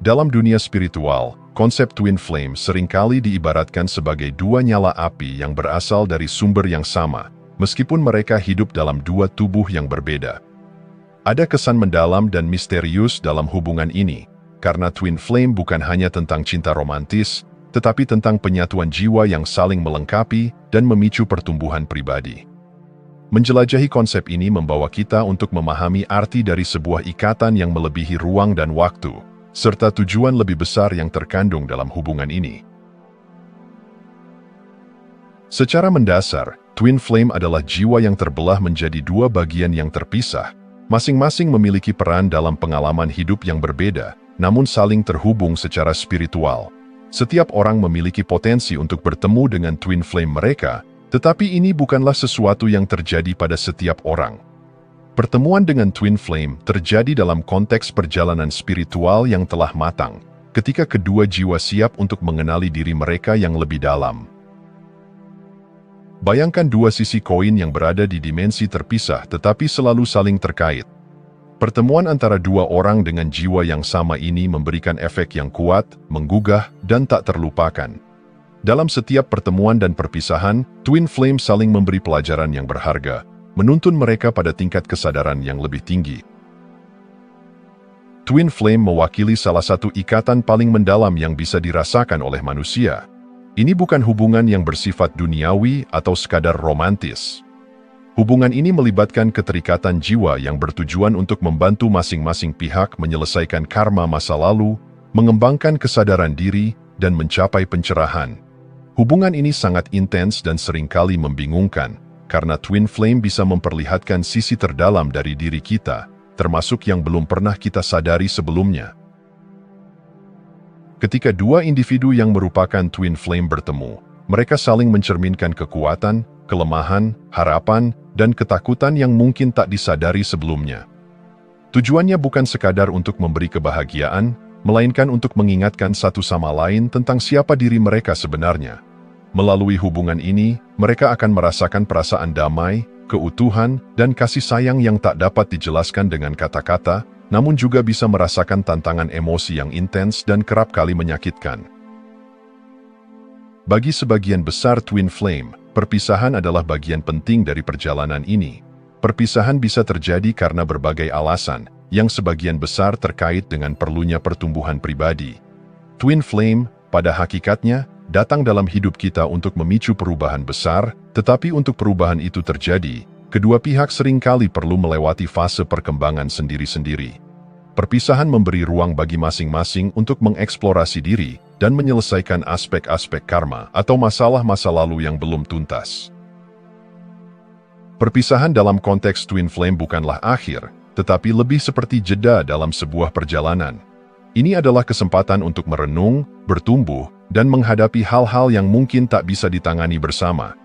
Dalam dunia spiritual, konsep twin flame seringkali diibaratkan sebagai dua nyala api yang berasal dari sumber yang sama, meskipun mereka hidup dalam dua tubuh yang berbeda. Ada kesan mendalam dan misterius dalam hubungan ini, karena twin flame bukan hanya tentang cinta romantis, tetapi tentang penyatuan jiwa yang saling melengkapi dan memicu pertumbuhan pribadi. Menjelajahi konsep ini membawa kita untuk memahami arti dari sebuah ikatan yang melebihi ruang dan waktu, serta tujuan lebih besar yang terkandung dalam hubungan ini. Secara mendasar, twin flame adalah jiwa yang terbelah menjadi dua bagian yang terpisah, masing-masing memiliki peran dalam pengalaman hidup yang berbeda, namun saling terhubung secara spiritual. Setiap orang memiliki potensi untuk bertemu dengan twin flame mereka, tetapi ini bukanlah sesuatu yang terjadi pada setiap orang. Pertemuan dengan twin flame terjadi dalam konteks perjalanan spiritual yang telah matang, ketika kedua jiwa siap untuk mengenali diri mereka yang lebih dalam. Bayangkan dua sisi koin yang berada di dimensi terpisah tetapi selalu saling terkait. Pertemuan antara dua orang dengan jiwa yang sama ini memberikan efek yang kuat, menggugah, dan tak terlupakan. Dalam setiap pertemuan dan perpisahan, twin flame saling memberi pelajaran yang berharga, menuntun mereka pada tingkat kesadaran yang lebih tinggi. Twin flame mewakili salah satu ikatan paling mendalam yang bisa dirasakan oleh manusia. Ini bukan hubungan yang bersifat duniawi atau sekadar romantis. Hubungan ini melibatkan keterikatan jiwa yang bertujuan untuk membantu masing-masing pihak menyelesaikan karma masa lalu, mengembangkan kesadaran diri, dan mencapai pencerahan. Hubungan ini sangat intens dan seringkali membingungkan, karena twin flame bisa memperlihatkan sisi terdalam dari diri kita, termasuk yang belum pernah kita sadari sebelumnya. Ketika dua individu yang merupakan twin flame bertemu, mereka saling mencerminkan kekuatan, kelemahan, harapan, dan ketakutan yang mungkin tak disadari sebelumnya. Tujuannya bukan sekadar untuk memberi kebahagiaan, melainkan untuk mengingatkan satu sama lain tentang siapa diri mereka sebenarnya. Melalui hubungan ini, mereka akan merasakan perasaan damai, keutuhan, dan kasih sayang yang tak dapat dijelaskan dengan kata-kata, namun juga bisa merasakan tantangan emosi yang intens dan kerap kali menyakitkan. Bagi sebagian besar twin flame, perpisahan adalah bagian penting dari perjalanan ini. Perpisahan bisa terjadi karena berbagai alasan, yang sebagian besar terkait dengan perlunya pertumbuhan pribadi. Twin flame, pada hakikatnya, datang dalam hidup kita untuk memicu perubahan besar, tetapi untuk perubahan itu terjadi, kedua pihak seringkali perlu melewati fase perkembangan sendiri-sendiri. Perpisahan memberi ruang bagi masing-masing untuk mengeksplorasi diri dan menyelesaikan aspek-aspek karma atau masalah masa lalu yang belum tuntas. Perpisahan dalam konteks twin flame bukanlah akhir, tetapi lebih seperti jeda dalam sebuah perjalanan. Ini adalah kesempatan untuk merenung, bertumbuh, dan menghadapi hal-hal yang mungkin tak bisa ditangani bersama.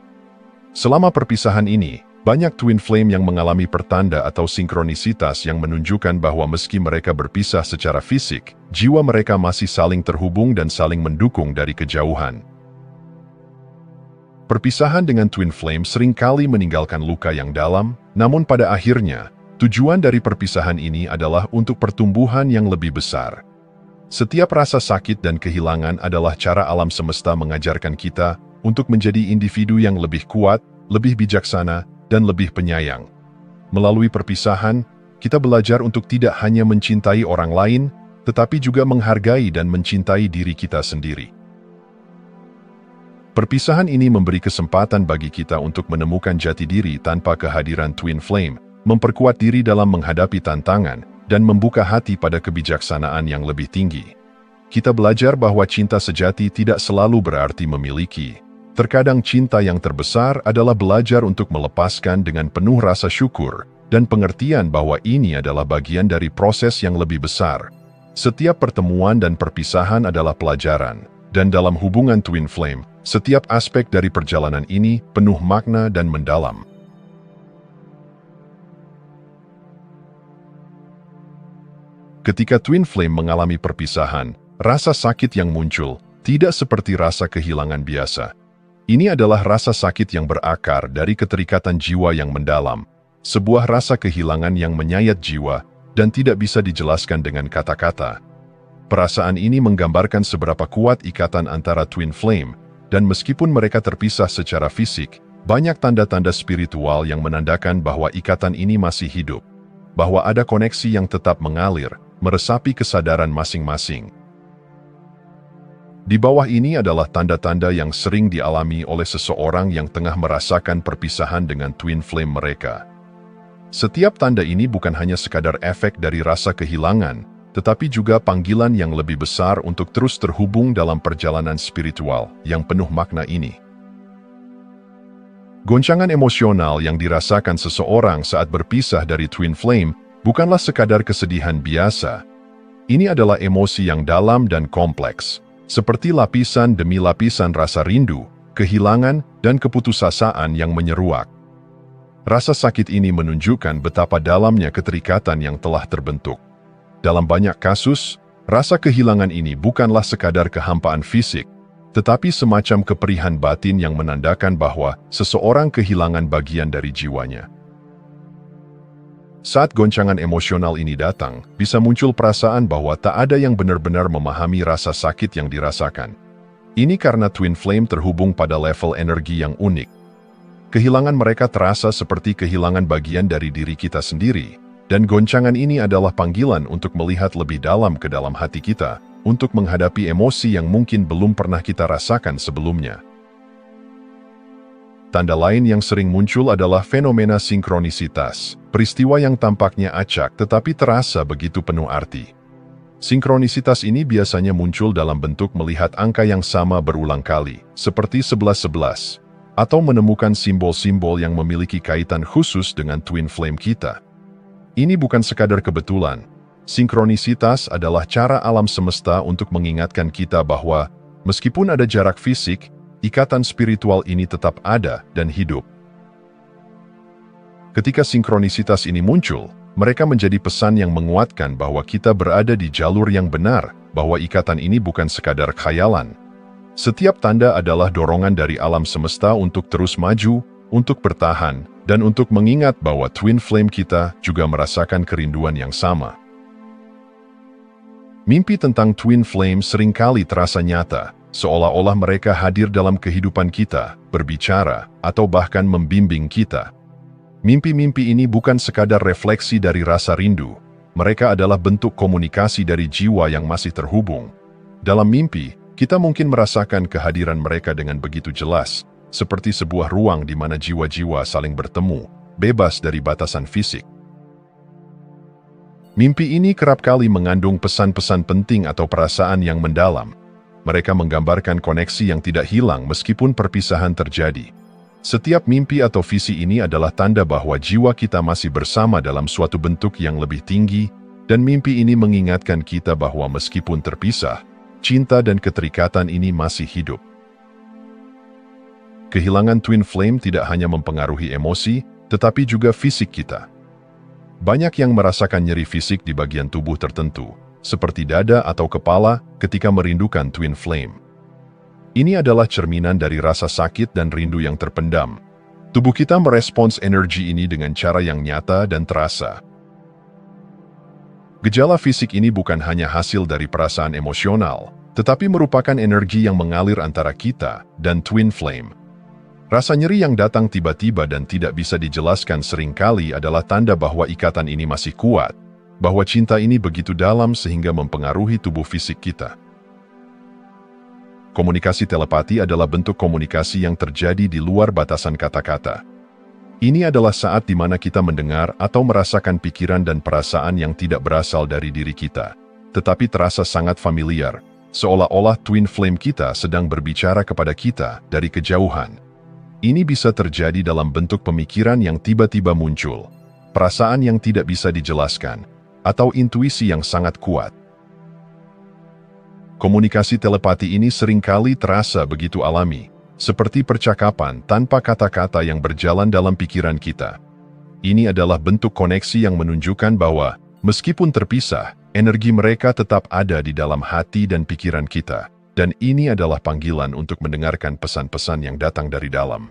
Selama perpisahan ini, banyak twin flame yang mengalami pertanda atau sinkronisitas yang menunjukkan bahwa meski mereka berpisah secara fisik, jiwa mereka masih saling terhubung dan saling mendukung dari kejauhan. Perpisahan dengan twin flame seringkali meninggalkan luka yang dalam, namun pada akhirnya, tujuan dari perpisahan ini adalah untuk pertumbuhan yang lebih besar. Setiap rasa sakit dan kehilangan adalah cara alam semesta mengajarkan kita untuk menjadi individu yang lebih kuat, lebih bijaksana, dan lebih penyayang. Melalui perpisahan, kita belajar untuk tidak hanya mencintai orang lain, tetapi juga menghargai dan mencintai diri kita sendiri. Perpisahan ini memberi kesempatan bagi kita untuk menemukan jati diri tanpa kehadiran twin flame, memperkuat diri dalam menghadapi tantangan, dan membuka hati pada kebijaksanaan yang lebih tinggi. Kita belajar bahwa cinta sejati tidak selalu berarti memiliki. Terkadang cinta yang terbesar adalah belajar untuk melepaskan dengan penuh rasa syukur dan pengertian bahwa ini adalah bagian dari proses yang lebih besar. Setiap pertemuan dan perpisahan adalah pelajaran, dan dalam hubungan twin flame, setiap aspek dari perjalanan ini penuh makna dan mendalam. Ketika twin flame mengalami perpisahan, rasa sakit yang muncul tidak seperti rasa kehilangan biasa. Ini adalah rasa sakit yang berakar dari keterikatan jiwa yang mendalam, sebuah rasa kehilangan yang menyayat jiwa dan tidak bisa dijelaskan dengan kata-kata. Perasaan ini menggambarkan seberapa kuat ikatan antara twin flame, dan meskipun mereka terpisah secara fisik, banyak tanda-tanda spiritual yang menandakan bahwa ikatan ini masih hidup, bahwa ada koneksi yang tetap mengalir, meresapi kesadaran masing-masing. Di bawah ini adalah tanda-tanda yang sering dialami oleh seseorang yang tengah merasakan perpisahan dengan twin flame mereka. Setiap tanda ini bukan hanya sekadar efek dari rasa kehilangan, tetapi juga panggilan yang lebih besar untuk terus terhubung dalam perjalanan spiritual yang penuh makna ini. Goncangan emosional yang dirasakan seseorang saat berpisah dari twin flame bukanlah sekadar kesedihan biasa. Ini adalah emosi yang dalam dan kompleks, seperti lapisan demi lapisan rasa rindu, kehilangan, dan keputusasaan yang menyeruak. Rasa sakit ini menunjukkan betapa dalamnya keterikatan yang telah terbentuk. Dalam banyak kasus, rasa kehilangan ini bukanlah sekadar kehampaan fisik, tetapi semacam keperihan batin yang menandakan bahwa seseorang kehilangan bagian dari jiwanya. Saat goncangan emosional ini datang, bisa muncul perasaan bahwa tak ada yang benar-benar memahami rasa sakit yang dirasakan. Ini karena twin flame terhubung pada level energi yang unik. Kehilangan mereka terasa seperti kehilangan bagian dari diri kita sendiri, dan goncangan ini adalah panggilan untuk melihat lebih dalam ke dalam hati kita, untuk menghadapi emosi yang mungkin belum pernah kita rasakan sebelumnya. Tanda lain yang sering muncul adalah fenomena sinkronisitas, peristiwa yang tampaknya acak tetapi terasa begitu penuh arti. Sinkronisitas ini biasanya muncul dalam bentuk melihat angka yang sama berulang kali, seperti 1111, atau menemukan simbol-simbol yang memiliki kaitan khusus dengan twin flame kita. Ini bukan sekadar kebetulan. Sinkronisitas adalah cara alam semesta untuk mengingatkan kita bahwa, meskipun ada jarak fisik, ikatan spiritual ini tetap ada dan hidup. Ketika sinkronisitas ini muncul, mereka menjadi pesan yang menguatkan bahwa kita berada di jalur yang benar, bahwa ikatan ini bukan sekadar khayalan. Setiap tanda adalah dorongan dari alam semesta untuk terus maju, untuk bertahan, dan untuk mengingat bahwa twin flame kita juga merasakan kerinduan yang sama. Mimpi tentang twin flame seringkali terasa nyata, seolah-olah mereka hadir dalam kehidupan kita, berbicara, atau bahkan membimbing kita. Mimpi-mimpi ini bukan sekadar refleksi dari rasa rindu, mereka adalah bentuk komunikasi dari jiwa yang masih terhubung. Dalam mimpi, kita mungkin merasakan kehadiran mereka dengan begitu jelas, seperti sebuah ruang di mana jiwa-jiwa saling bertemu, bebas dari batasan fisik. Mimpi ini kerap kali mengandung pesan-pesan penting atau perasaan yang mendalam. Mereka menggambarkan koneksi yang tidak hilang meskipun perpisahan terjadi. Setiap mimpi atau visi ini adalah tanda bahwa jiwa kita masih bersama dalam suatu bentuk yang lebih tinggi, dan mimpi ini mengingatkan kita bahwa meskipun terpisah, cinta dan keterikatan ini masih hidup. Kehilangan twin flame tidak hanya mempengaruhi emosi, tetapi juga fisik kita. Banyak yang merasakan nyeri fisik di bagian tubuh tertentu, seperti dada atau kepala, ketika merindukan twin flame. Ini adalah cerminan dari rasa sakit dan rindu yang terpendam. Tubuh kita merespons energi ini dengan cara yang nyata dan terasa. Gejala fisik ini bukan hanya hasil dari perasaan emosional, tetapi merupakan energi yang mengalir antara kita dan twin flame. Rasa nyeri yang datang tiba-tiba dan tidak bisa dijelaskan seringkali adalah tanda bahwa ikatan ini masih kuat, bahwa cinta ini begitu dalam sehingga mempengaruhi tubuh fisik kita. Komunikasi telepati adalah bentuk komunikasi yang terjadi di luar batasan kata-kata. Ini adalah saat di mana kita mendengar atau merasakan pikiran dan perasaan yang tidak berasal dari diri kita, tetapi terasa sangat familiar, seolah-olah twin flame kita sedang berbicara kepada kita dari kejauhan. Ini bisa terjadi dalam bentuk pemikiran yang tiba-tiba muncul, perasaan yang tidak bisa dijelaskan, atau intuisi yang sangat kuat. Komunikasi telepati ini seringkali terasa begitu alami, seperti percakapan tanpa kata-kata yang berjalan dalam pikiran kita. Ini adalah bentuk koneksi yang menunjukkan bahwa, meskipun terpisah, energi mereka tetap ada di dalam hati dan pikiran kita. Dan ini adalah panggilan untuk mendengarkan pesan-pesan yang datang dari dalam.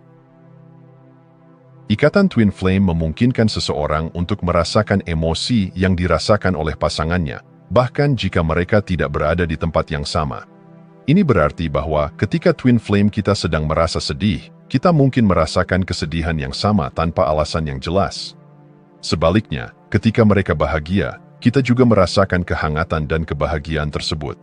Ikatan twin flame memungkinkan seseorang untuk merasakan emosi yang dirasakan oleh pasangannya, bahkan jika mereka tidak berada di tempat yang sama. Ini berarti bahwa ketika twin flame kita sedang merasa sedih, kita mungkin merasakan kesedihan yang sama tanpa alasan yang jelas. Sebaliknya, ketika mereka bahagia, kita juga merasakan kehangatan dan kebahagiaan tersebut.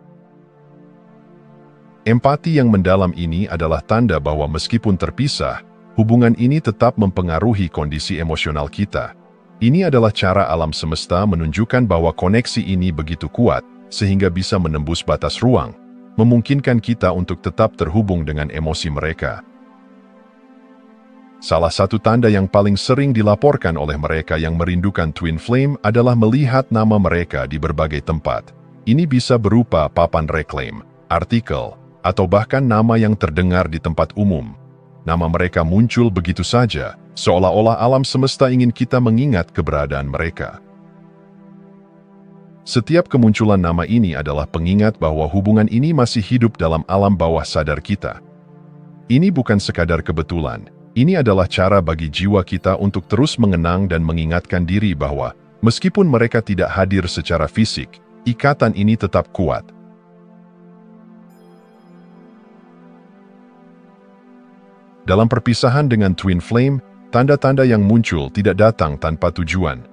Empati yang mendalam ini adalah tanda bahwa meskipun terpisah, hubungan ini tetap mempengaruhi kondisi emosional kita. Ini adalah cara alam semesta menunjukkan bahwa koneksi ini begitu kuat, sehingga bisa menembus batas ruang, memungkinkan kita untuk tetap terhubung dengan emosi mereka. Salah satu tanda yang paling sering dilaporkan oleh mereka yang merindukan twin flame adalah melihat nama mereka di berbagai tempat. Ini bisa berupa papan reklaim, artikel, atau bahkan nama yang terdengar di tempat umum. Nama mereka muncul begitu saja, seolah-olah alam semesta ingin kita mengingat keberadaan mereka. Setiap kemunculan nama ini adalah pengingat bahwa hubungan ini masih hidup dalam alam bawah sadar kita. Ini bukan sekadar kebetulan. Ini adalah cara bagi jiwa kita untuk terus mengenang dan mengingatkan diri bahwa, meskipun mereka tidak hadir secara fisik, ikatan ini tetap kuat. Dalam perpisahan dengan twin flame, tanda-tanda yang muncul tidak datang tanpa tujuan.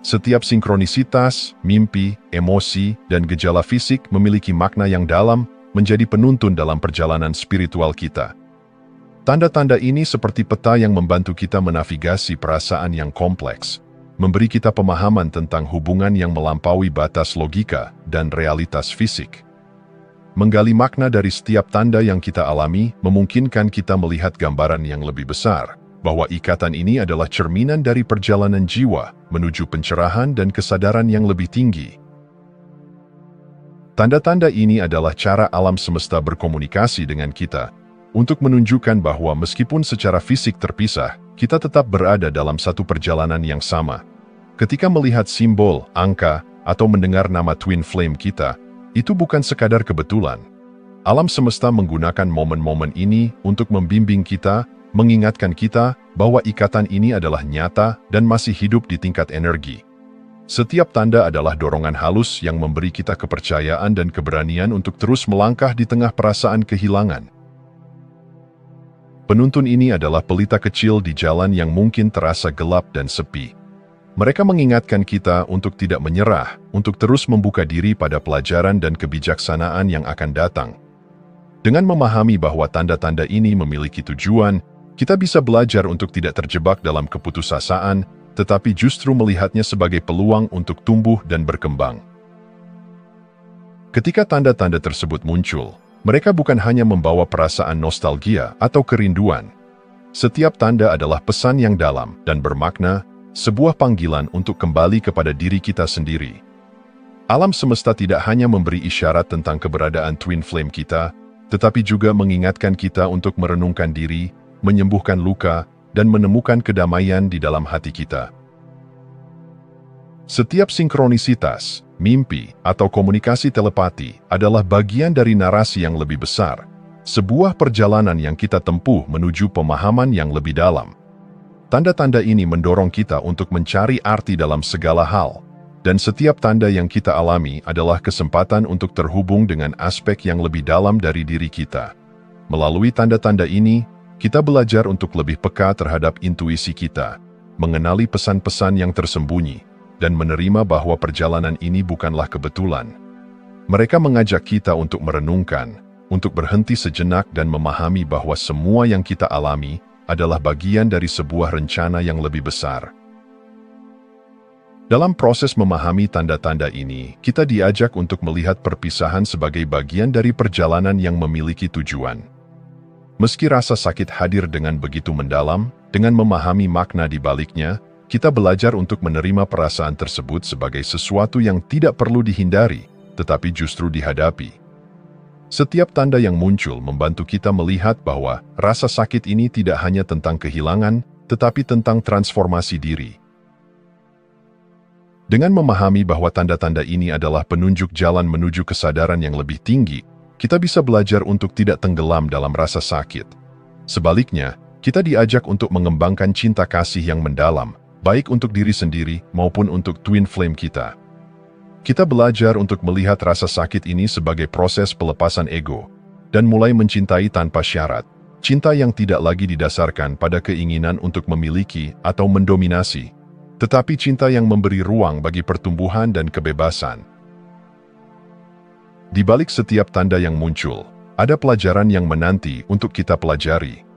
Setiap sinkronisitas, mimpi, emosi, dan gejala fisik memiliki makna yang dalam, menjadi penuntun dalam perjalanan spiritual kita. Tanda-tanda ini seperti peta yang membantu kita menavigasi perasaan yang kompleks, memberi kita pemahaman tentang hubungan yang melampaui batas logika dan realitas fisik. Menggali makna dari setiap tanda yang kita alami memungkinkan kita melihat gambaran yang lebih besar, bahwa ikatan ini adalah cerminan dari perjalanan jiwa menuju pencerahan dan kesadaran yang lebih tinggi. Tanda-tanda ini adalah cara alam semesta berkomunikasi dengan kita, untuk menunjukkan bahwa meskipun secara fisik terpisah, kita tetap berada dalam satu perjalanan yang sama. Ketika melihat simbol, angka, atau mendengar nama twin flame kita, itu bukan sekadar kebetulan. Alam semesta menggunakan momen-momen ini untuk membimbing kita, mengingatkan kita bahwa ikatan ini adalah nyata dan masih hidup di tingkat energi. Setiap tanda adalah dorongan halus yang memberi kita kepercayaan dan keberanian untuk terus melangkah di tengah perasaan kehilangan. Penuntun ini adalah pelita kecil di jalan yang mungkin terasa gelap dan sepi. Mereka mengingatkan kita untuk tidak menyerah, untuk terus membuka diri pada pelajaran dan kebijaksanaan yang akan datang. Dengan memahami bahwa tanda-tanda ini memiliki tujuan, kita bisa belajar untuk tidak terjebak dalam keputusasaan, tetapi justru melihatnya sebagai peluang untuk tumbuh dan berkembang. Ketika tanda-tanda tersebut muncul, mereka bukan hanya membawa perasaan nostalgia atau kerinduan. Setiap tanda adalah pesan yang dalam dan bermakna, sebuah panggilan untuk kembali kepada diri kita sendiri. Alam semesta tidak hanya memberi isyarat tentang keberadaan twin flame kita, tetapi juga mengingatkan kita untuk merenungkan diri, menyembuhkan luka, dan menemukan kedamaian di dalam hati kita. Setiap sinkronisitas, mimpi, atau komunikasi telepati adalah bagian dari narasi yang lebih besar, sebuah perjalanan yang kita tempuh menuju pemahaman yang lebih dalam. Tanda-tanda ini mendorong kita untuk mencari arti dalam segala hal, dan setiap tanda yang kita alami adalah kesempatan untuk terhubung dengan aspek yang lebih dalam dari diri kita. Melalui tanda-tanda ini, kita belajar untuk lebih peka terhadap intuisi kita, mengenali pesan-pesan yang tersembunyi, dan menerima bahwa perjalanan ini bukanlah kebetulan. Mereka mengajak kita untuk merenungkan, untuk berhenti sejenak dan memahami bahwa semua yang kita alami adalah bagian dari sebuah rencana yang lebih besar. Dalam proses memahami tanda-tanda ini, kita diajak untuk melihat perpisahan sebagai bagian dari perjalanan yang memiliki tujuan. Meski rasa sakit hadir dengan begitu mendalam, dengan memahami makna di baliknya, kita belajar untuk menerima perasaan tersebut sebagai sesuatu yang tidak perlu dihindari, tetapi justru dihadapi. Setiap tanda yang muncul membantu kita melihat bahwa rasa sakit ini tidak hanya tentang kehilangan, tetapi tentang transformasi diri. Dengan memahami bahwa tanda-tanda ini adalah penunjuk jalan menuju kesadaran yang lebih tinggi, kita bisa belajar untuk tidak tenggelam dalam rasa sakit. Sebaliknya, kita diajak untuk mengembangkan cinta kasih yang mendalam, baik untuk diri sendiri maupun untuk twin flame kita. Kita belajar untuk melihat rasa sakit ini sebagai proses pelepasan ego, dan mulai mencintai tanpa syarat, cinta yang tidak lagi didasarkan pada keinginan untuk memiliki atau mendominasi, tetapi cinta yang memberi ruang bagi pertumbuhan dan kebebasan. Di balik setiap tanda yang muncul, ada pelajaran yang menanti untuk kita pelajari.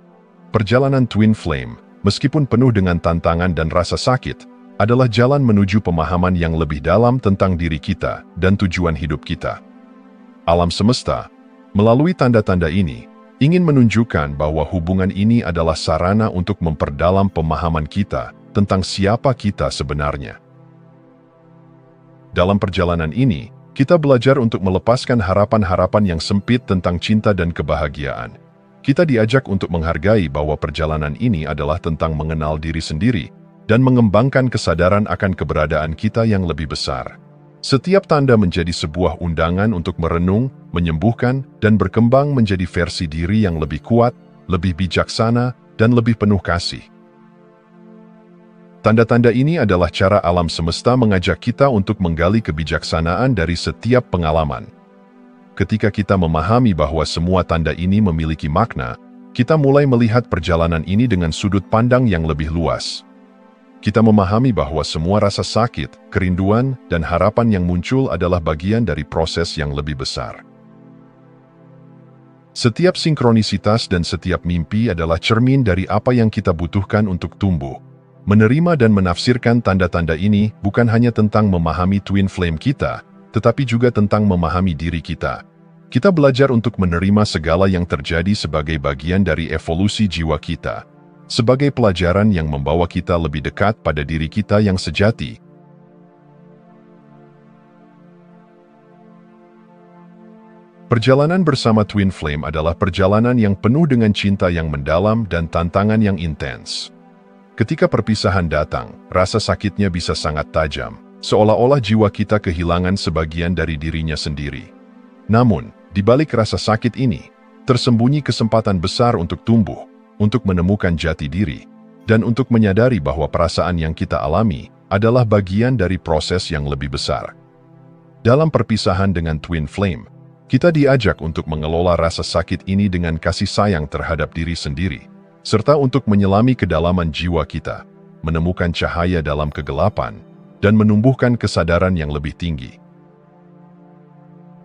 Perjalanan Twin Flame, meskipun penuh dengan tantangan dan rasa sakit, adalah jalan menuju pemahaman yang lebih dalam tentang diri kita dan tujuan hidup kita. Alam semesta, melalui tanda-tanda ini, ingin menunjukkan bahwa hubungan ini adalah sarana untuk memperdalam pemahaman kita tentang siapa kita sebenarnya. Dalam perjalanan ini, kita belajar untuk melepaskan harapan-harapan yang sempit tentang cinta dan kebahagiaan. Kita diajak untuk menghargai bahwa perjalanan ini adalah tentang mengenal diri sendiri dan mengembangkan kesadaran akan keberadaan kita yang lebih besar. Setiap tanda menjadi sebuah undangan untuk merenung, menyembuhkan, dan berkembang menjadi versi diri yang lebih kuat, lebih bijaksana, dan lebih penuh kasih. Tanda-tanda ini adalah cara alam semesta mengajak kita untuk menggali kebijaksanaan dari setiap pengalaman. Ketika kita memahami bahwa semua tanda ini memiliki makna, kita mulai melihat perjalanan ini dengan sudut pandang yang lebih luas. Kita memahami bahwa semua rasa sakit, kerinduan, dan harapan yang muncul adalah bagian dari proses yang lebih besar. Setiap sinkronisitas dan setiap mimpi adalah cermin dari apa yang kita butuhkan untuk tumbuh. Menerima dan menafsirkan tanda-tanda ini bukan hanya tentang memahami twin flame kita, tetapi juga tentang memahami diri kita. Kita belajar untuk menerima segala yang terjadi sebagai bagian dari evolusi jiwa kita, sebagai pelajaran yang membawa kita lebih dekat pada diri kita yang sejati. Perjalanan bersama Twin Flame adalah perjalanan yang penuh dengan cinta yang mendalam dan tantangan yang intens. Ketika perpisahan datang, rasa sakitnya bisa sangat tajam, seolah-olah jiwa kita kehilangan sebagian dari dirinya sendiri. Namun, di balik rasa sakit ini, tersembunyi kesempatan besar untuk tumbuh, untuk menemukan jati diri, dan untuk menyadari bahwa perasaan yang kita alami adalah bagian dari proses yang lebih besar. Dalam perpisahan dengan Twin Flame, kita diajak untuk mengelola rasa sakit ini dengan kasih sayang terhadap diri sendiri, serta untuk menyelami kedalaman jiwa kita, menemukan cahaya dalam kegelapan, dan menumbuhkan kesadaran yang lebih tinggi.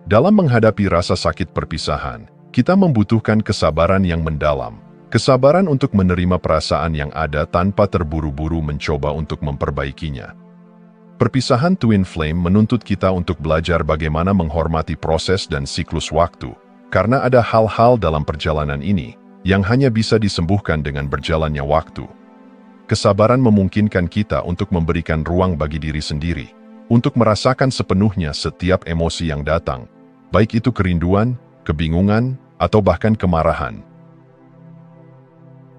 Dalam menghadapi rasa sakit perpisahan, kita membutuhkan kesabaran yang mendalam, kesabaran untuk menerima perasaan yang ada tanpa terburu-buru mencoba untuk memperbaikinya. Perpisahan Twin Flame menuntut kita untuk belajar bagaimana menghormati proses dan siklus waktu, karena ada hal-hal dalam perjalanan ini yang hanya bisa disembuhkan dengan berjalannya waktu. Kesabaran memungkinkan kita untuk memberikan ruang bagi diri sendiri, untuk merasakan sepenuhnya setiap emosi yang datang, baik itu kerinduan, kebingungan, atau bahkan kemarahan.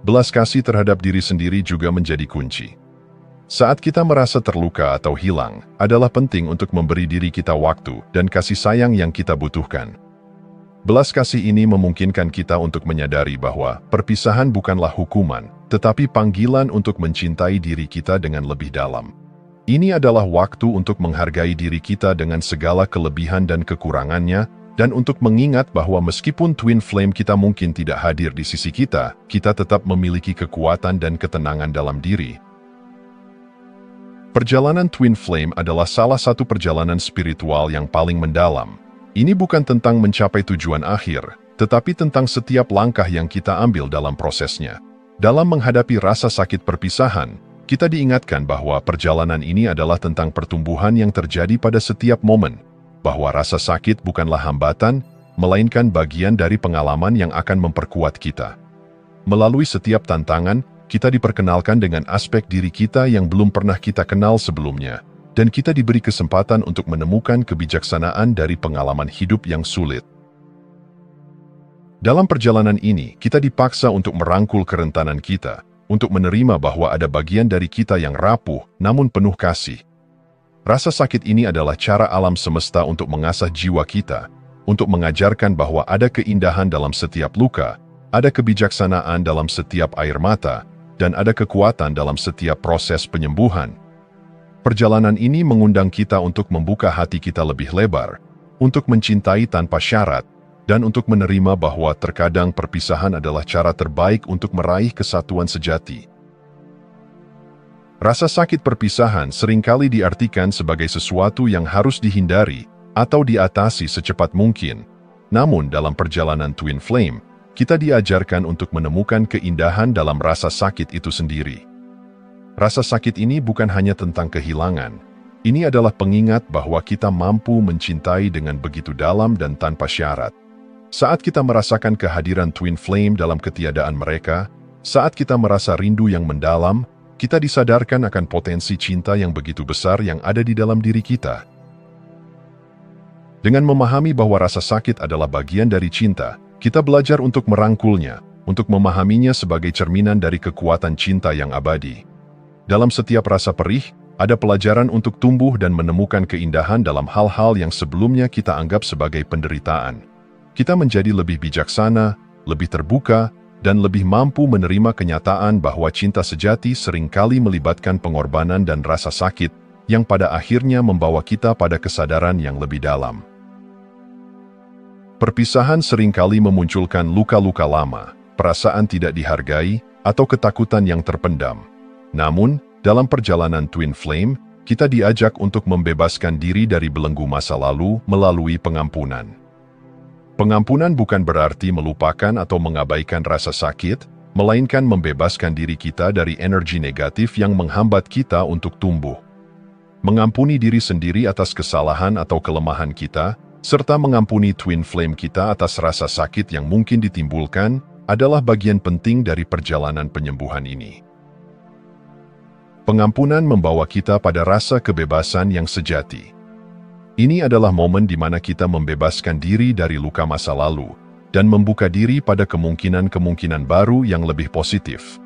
Belas kasih terhadap diri sendiri juga menjadi kunci. Saat kita merasa terluka atau hilang, adalah penting untuk memberi diri kita waktu dan kasih sayang yang kita butuhkan. Belas kasih ini memungkinkan kita untuk menyadari bahwa perpisahan bukanlah hukuman, tetapi panggilan untuk mencintai diri kita dengan lebih dalam. Ini adalah waktu untuk menghargai diri kita dengan segala kelebihan dan kekurangannya, dan untuk mengingat bahwa meskipun Twin Flame kita mungkin tidak hadir di sisi kita, kita tetap memiliki kekuatan dan ketenangan dalam diri. Perjalanan Twin Flame adalah salah satu perjalanan spiritual yang paling mendalam. Ini bukan tentang mencapai tujuan akhir, tetapi tentang setiap langkah yang kita ambil dalam prosesnya. Dalam menghadapi rasa sakit perpisahan, kita diingatkan bahwa perjalanan ini adalah tentang pertumbuhan yang terjadi pada setiap momen, bahwa rasa sakit bukanlah hambatan, melainkan bagian dari pengalaman yang akan memperkuat kita. Melalui setiap tantangan, kita diperkenalkan dengan aspek diri kita yang belum pernah kita kenal sebelumnya, dan kita diberi kesempatan untuk menemukan kebijaksanaan dari pengalaman hidup yang sulit. Dalam perjalanan ini, kita dipaksa untuk merangkul kerentanan kita, untuk menerima bahwa ada bagian dari kita yang rapuh, namun penuh kasih. Rasa sakit ini adalah cara alam semesta untuk mengasah jiwa kita, untuk mengajarkan bahwa ada keindahan dalam setiap luka, ada kebijaksanaan dalam setiap air mata, dan ada kekuatan dalam setiap proses penyembuhan. Perjalanan ini mengundang kita untuk membuka hati kita lebih lebar, untuk mencintai tanpa syarat, dan untuk menerima bahwa terkadang perpisahan adalah cara terbaik untuk meraih kesatuan sejati. Rasa sakit perpisahan seringkali diartikan sebagai sesuatu yang harus dihindari atau diatasi secepat mungkin. Namun dalam perjalanan Twin Flame, kita diajarkan untuk menemukan keindahan dalam rasa sakit itu sendiri. Rasa sakit ini bukan hanya tentang kehilangan. Ini adalah pengingat bahwa kita mampu mencintai dengan begitu dalam dan tanpa syarat. Saat kita merasakan kehadiran Twin Flame dalam ketiadaan mereka, saat kita merasa rindu yang mendalam, kita disadarkan akan potensi cinta yang begitu besar yang ada di dalam diri kita. Dengan memahami bahwa rasa sakit adalah bagian dari cinta, kita belajar untuk merangkulnya, untuk memahaminya sebagai cerminan dari kekuatan cinta yang abadi. Dalam setiap rasa perih, ada pelajaran untuk tumbuh dan menemukan keindahan dalam hal-hal yang sebelumnya kita anggap sebagai penderitaan. Kita menjadi lebih bijaksana, lebih terbuka, dan lebih mampu menerima kenyataan bahwa cinta sejati seringkali melibatkan pengorbanan dan rasa sakit, yang pada akhirnya membawa kita pada kesadaran yang lebih dalam. Perpisahan seringkali memunculkan luka-luka lama, perasaan tidak dihargai, atau ketakutan yang terpendam. Namun, dalam perjalanan Twin Flame, kita diajak untuk membebaskan diri dari belenggu masa lalu melalui pengampunan. Pengampunan bukan berarti melupakan atau mengabaikan rasa sakit, melainkan membebaskan diri kita dari energi negatif yang menghambat kita untuk tumbuh. Mengampuni diri sendiri atas kesalahan atau kelemahan kita, serta mengampuni Twin Flame kita atas rasa sakit yang mungkin ditimbulkan, adalah bagian penting dari perjalanan penyembuhan ini. Pengampunan membawa kita pada rasa kebebasan yang sejati. Ini adalah momen di mana kita membebaskan diri dari luka masa lalu dan membuka diri pada kemungkinan-kemungkinan baru yang lebih positif.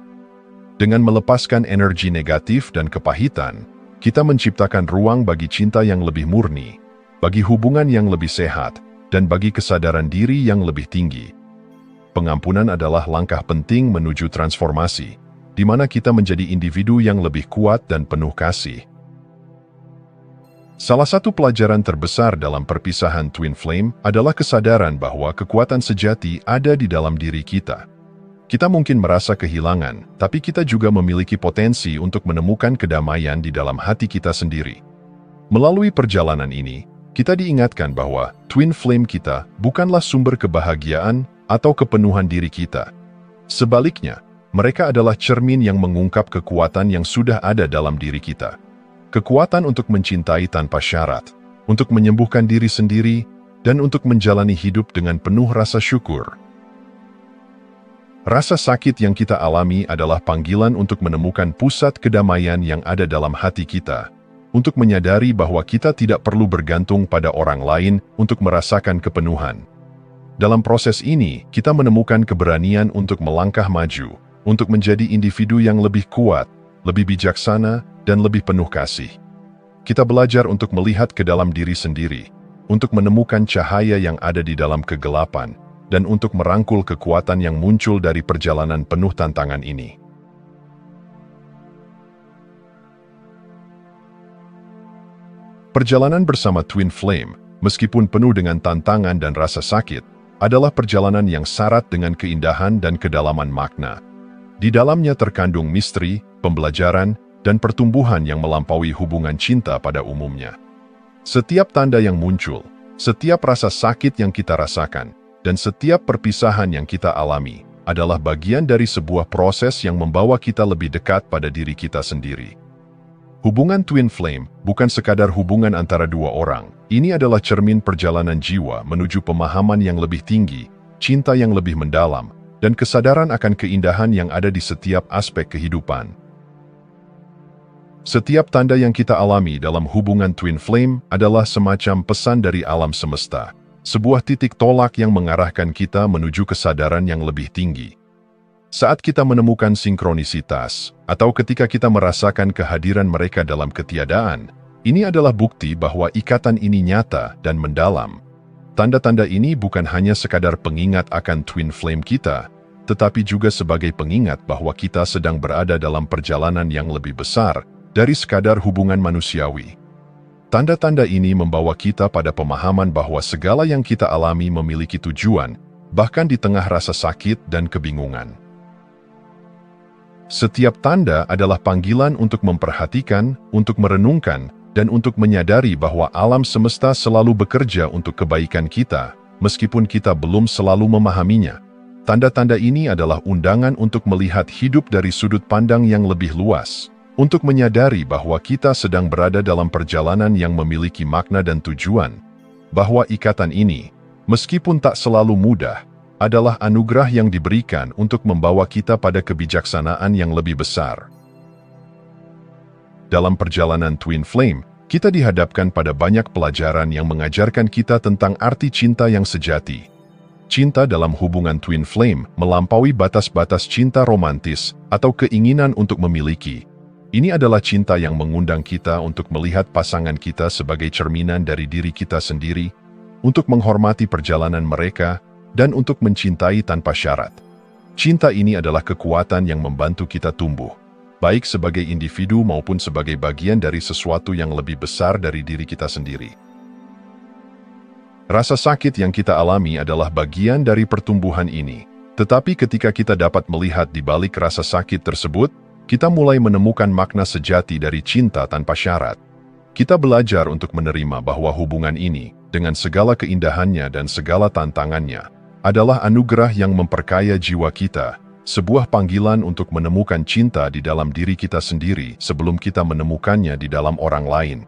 Dengan melepaskan energi negatif dan kepahitan, kita menciptakan ruang bagi cinta yang lebih murni, bagi hubungan yang lebih sehat, dan bagi kesadaran diri yang lebih tinggi. Pengampunan adalah langkah penting menuju transformasi, di mana kita menjadi individu yang lebih kuat dan penuh kasih. Salah satu pelajaran terbesar dalam perpisahan Twin Flame adalah kesadaran bahwa kekuatan sejati ada di dalam diri kita. Kita mungkin merasa kehilangan, tapi kita juga memiliki potensi untuk menemukan kedamaian di dalam hati kita sendiri. Melalui perjalanan ini, kita diingatkan bahwa Twin Flame kita bukanlah sumber kebahagiaan atau kepenuhan diri kita. Sebaliknya, mereka adalah cermin yang mengungkap kekuatan yang sudah ada dalam diri kita. Kekuatan untuk mencintai tanpa syarat, untuk menyembuhkan diri sendiri, dan untuk menjalani hidup dengan penuh rasa syukur. Rasa sakit yang kita alami adalah panggilan untuk menemukan pusat kedamaian yang ada dalam hati kita, untuk menyadari bahwa kita tidak perlu bergantung pada orang lain untuk merasakan kepenuhan. Dalam proses ini, kita menemukan keberanian untuk melangkah maju, untuk menjadi individu yang lebih kuat, lebih bijaksana, dan lebih penuh kasih. Kita belajar untuk melihat ke dalam diri sendiri, untuk menemukan cahaya yang ada di dalam kegelapan, dan untuk merangkul kekuatan yang muncul dari perjalanan penuh tantangan ini. Perjalanan bersama Twin Flame, meskipun penuh dengan tantangan dan rasa sakit, adalah perjalanan yang syarat dengan keindahan dan kedalaman makna. Di dalamnya terkandung misteri, pembelajaran, dan pertumbuhan yang melampaui hubungan cinta pada umumnya. Setiap tanda yang muncul, setiap rasa sakit yang kita rasakan, dan setiap perpisahan yang kita alami, adalah bagian dari sebuah proses yang membawa kita lebih dekat pada diri kita sendiri. Hubungan Twin Flame bukan sekadar hubungan antara dua orang. Ini adalah cermin perjalanan jiwa menuju pemahaman yang lebih tinggi, cinta yang lebih mendalam, dan kesadaran akan keindahan yang ada di setiap aspek kehidupan. Setiap tanda yang kita alami dalam hubungan Twin Flame adalah semacam pesan dari alam semesta, sebuah titik tolak yang mengarahkan kita menuju kesadaran yang lebih tinggi. Saat kita menemukan sinkronisitas, atau ketika kita merasakan kehadiran mereka dalam ketiadaan, ini adalah bukti bahwa ikatan ini nyata dan mendalam. Tanda-tanda ini bukan hanya sekadar pengingat akan Twin Flame kita, tetapi juga sebagai pengingat bahwa kita sedang berada dalam perjalanan yang lebih besar, dari sekadar hubungan manusiawi. Tanda-tanda ini membawa kita pada pemahaman bahwa segala yang kita alami memiliki tujuan, bahkan di tengah rasa sakit dan kebingungan. Setiap tanda adalah panggilan untuk memperhatikan, untuk merenungkan, dan untuk menyadari bahwa alam semesta selalu bekerja untuk kebaikan kita, meskipun kita belum selalu memahaminya. Tanda-tanda ini adalah undangan untuk melihat hidup dari sudut pandang yang lebih luas, untuk menyadari bahwa kita sedang berada dalam perjalanan yang memiliki makna dan tujuan, bahwa ikatan ini, meskipun tak selalu mudah, adalah anugerah yang diberikan untuk membawa kita pada kebijaksanaan yang lebih besar. Dalam perjalanan Twin Flame, kita dihadapkan pada banyak pelajaran yang mengajarkan kita tentang arti cinta yang sejati. Cinta dalam hubungan Twin Flame melampaui batas-batas cinta romantis atau keinginan untuk memiliki. Ini adalah cinta yang mengundang kita untuk melihat pasangan kita sebagai cerminan dari diri kita sendiri, untuk menghormati perjalanan mereka, dan untuk mencintai tanpa syarat. Cinta ini adalah kekuatan yang membantu kita tumbuh, baik sebagai individu maupun sebagai bagian dari sesuatu yang lebih besar dari diri kita sendiri. Rasa sakit yang kita alami adalah bagian dari pertumbuhan ini, tetapi ketika kita dapat melihat di balik rasa sakit tersebut, kita mulai menemukan makna sejati dari cinta tanpa syarat. Kita belajar untuk menerima bahwa hubungan ini, dengan segala keindahannya dan segala tantangannya, adalah anugerah yang memperkaya jiwa kita, sebuah panggilan untuk menemukan cinta di dalam diri kita sendiri sebelum kita menemukannya di dalam orang lain.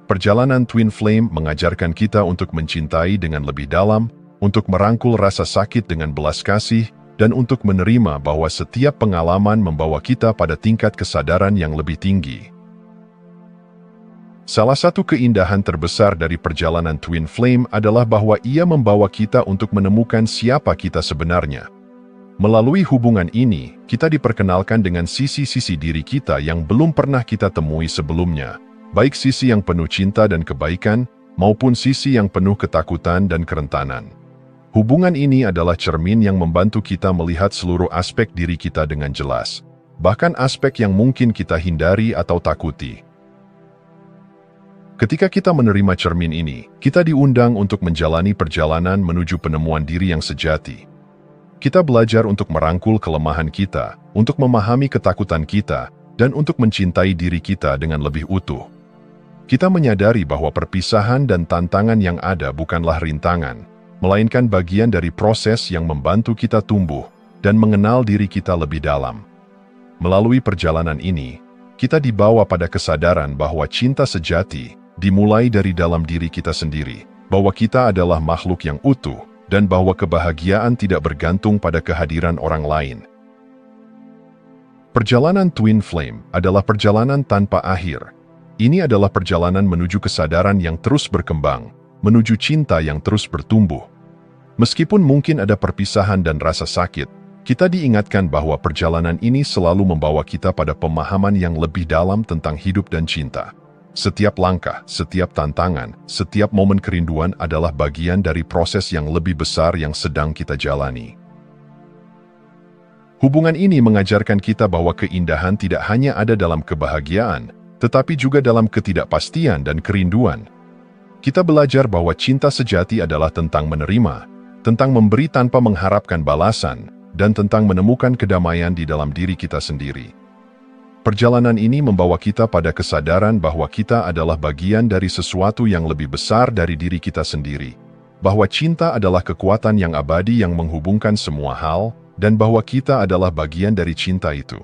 Perjalanan Twin Flame mengajarkan kita untuk mencintai dengan lebih dalam, untuk merangkul rasa sakit dengan belas kasih, dan untuk menerima bahwa setiap pengalaman membawa kita pada tingkat kesadaran yang lebih tinggi. Salah satu keindahan terbesar dari perjalanan Twin Flame adalah bahwa ia membawa kita untuk menemukan siapa kita sebenarnya. Melalui hubungan ini, kita diperkenalkan dengan sisi-sisi diri kita yang belum pernah kita temui sebelumnya, baik sisi yang penuh cinta dan kebaikan, maupun sisi yang penuh ketakutan dan kerentanan. Hubungan ini adalah cermin yang membantu kita melihat seluruh aspek diri kita dengan jelas, bahkan aspek yang mungkin kita hindari atau takuti. Ketika kita menerima cermin ini, kita diundang untuk menjalani perjalanan menuju penemuan diri yang sejati. Kita belajar untuk merangkul kelemahan kita, untuk memahami ketakutan kita, dan untuk mencintai diri kita dengan lebih utuh. Kita menyadari bahwa perpisahan dan tantangan yang ada bukanlah rintangan, melainkan bagian dari proses yang membantu kita tumbuh dan mengenal diri kita lebih dalam. Melalui perjalanan ini, kita dibawa pada kesadaran bahwa cinta sejati dimulai dari dalam diri kita sendiri, bahwa kita adalah makhluk yang utuh, dan bahwa kebahagiaan tidak bergantung pada kehadiran orang lain. Perjalanan Twin Flame adalah perjalanan tanpa akhir. Ini adalah perjalanan menuju kesadaran yang terus berkembang, menuju cinta yang terus bertumbuh. Meskipun mungkin ada perpisahan dan rasa sakit, kita diingatkan bahwa perjalanan ini selalu membawa kita pada pemahaman yang lebih dalam tentang hidup dan cinta. Setiap langkah, setiap tantangan, setiap momen kerinduan adalah bagian dari proses yang lebih besar yang sedang kita jalani. Hubungan ini mengajarkan kita bahwa keindahan tidak hanya ada dalam kebahagiaan, tetapi juga dalam ketidakpastian dan kerinduan. Kita belajar bahwa cinta sejati adalah tentang menerima, tentang memberi tanpa mengharapkan balasan, dan tentang menemukan kedamaian di dalam diri kita sendiri. Perjalanan ini membawa kita pada kesadaran bahwa kita adalah bagian dari sesuatu yang lebih besar dari diri kita sendiri, bahwa cinta adalah kekuatan yang abadi yang menghubungkan semua hal, dan bahwa kita adalah bagian dari cinta itu.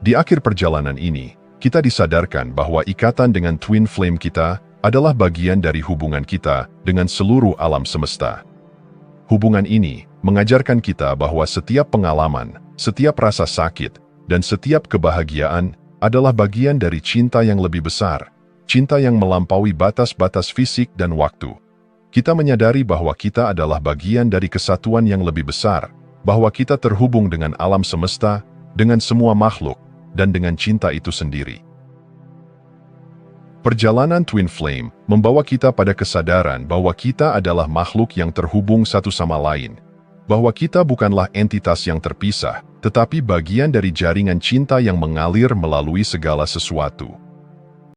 Di akhir perjalanan ini, kita disadarkan bahwa ikatan dengan Twin Flame kita adalah bagian dari hubungan kita dengan seluruh alam semesta. Hubungan ini mengajarkan kita bahwa setiap pengalaman, setiap rasa sakit, dan setiap kebahagiaan adalah bagian dari cinta yang lebih besar, cinta yang melampaui batas-batas fisik dan waktu. Kita menyadari bahwa kita adalah bagian dari kesatuan yang lebih besar, bahwa kita terhubung dengan alam semesta, dengan semua makhluk, dan dengan cinta itu sendiri. Perjalanan Twin Flame membawa kita pada kesadaran bahwa kita adalah makhluk yang terhubung satu sama lain. bahwa kita bukanlah entitas yang terpisah, tetapi bagian dari jaringan cinta yang mengalir melalui segala sesuatu.